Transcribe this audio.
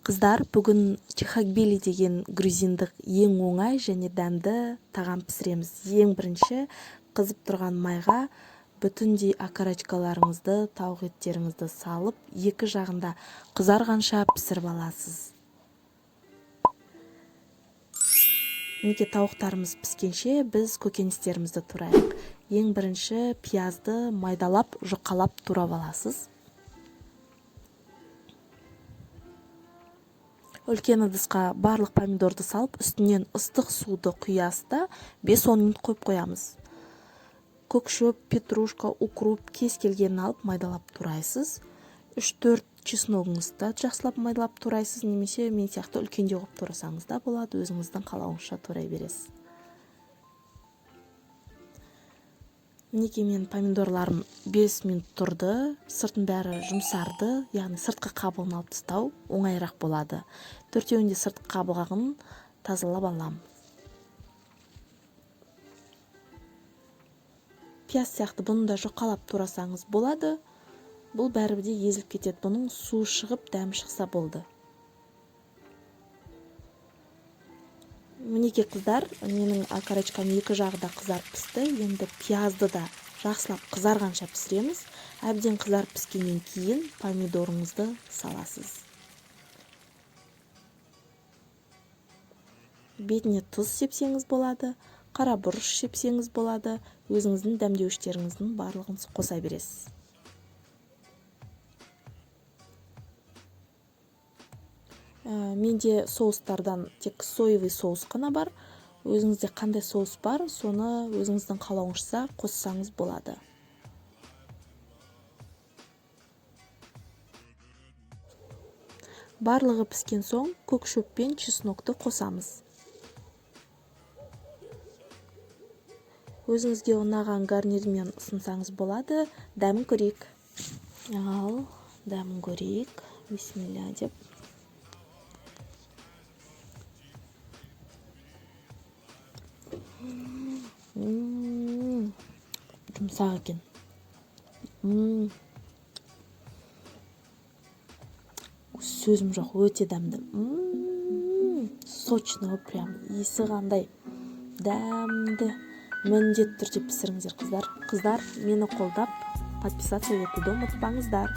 Қыздар, бүгін чехакбили деген грузиндік ең оңай және дәмді тағам пісіреміз. Ең бірінші қызып тұрған майға бүтіндей окорочкаларыңызды, тауық еттеріңізді салып, екі жағында қызарғанша пісіріп аласыз. Мінекей тауықтарымыз піскенше біз көкөністерімізді турайық. Ең бірінші пиязды майдалап, жұқалап турап аласыз. Үлкен ыдысқа барлық помидорды салып, үстінен ыстық суды құясыз да 5-10 минут қойып қоямыз. Көкшөп, петрушка, укроп кез келгенін алып майдалап турайсыз. 3-4 чесногыңызды жақсылап майдалап турайсыз, немесе мен сияқты үлкенде қойып турасаңыз да болады, өзіңіздің қалауыңызша турай бересіз. Мінекей мен помидорларым 5 минут тұрды, сыртын бәрі жұмсарды, яғни сыртқы қабығын алып тастау оңайырақ болады. Төртеуінде сыртқы қабығын тазалап алам. Пияз сияқты бұны да жұқалап турасаңыз болады. Бұл бәрібір де езіліп кетеді. Бұның суы шығып, дәм шықса болды. Мінекей қыздар, менің окорочкам екі жағы да қызарып пісті. Енді пиязды да жақсылап қызарғанша пісіреміз. Әбден қызарып піскеннен кейін помидорыңызды саласыз. Бетіне тұз сепсеңіз болады, қара бұрыш сепсеңіз болады. Өзіңіздің дәмдеуіштеріңіздің барлығын қоса бересіз. Менде соустардан тек соевый соус қана бар. Өзіңізде қандай соус бар, соны өзіңіздің қалауыңызша қоссаңыз болады. Барлығы піскен соң көкшөп пен чеснокты қосамыз. Өзіңізге ұнаған гарнирмен ұсынсаңыз болады. Дәмін көрейік. Ал, дәмін көрейік. Бисмилля деп. Жұмсақ екен. Сөзім жоқ, өте дәмді. Сочный, прям иісі қандай дәмді. Міндетті түрде пісіріңіздер, қыздар. Қыздар, мені қолдап подписаться етуді ұмытпаңыздар.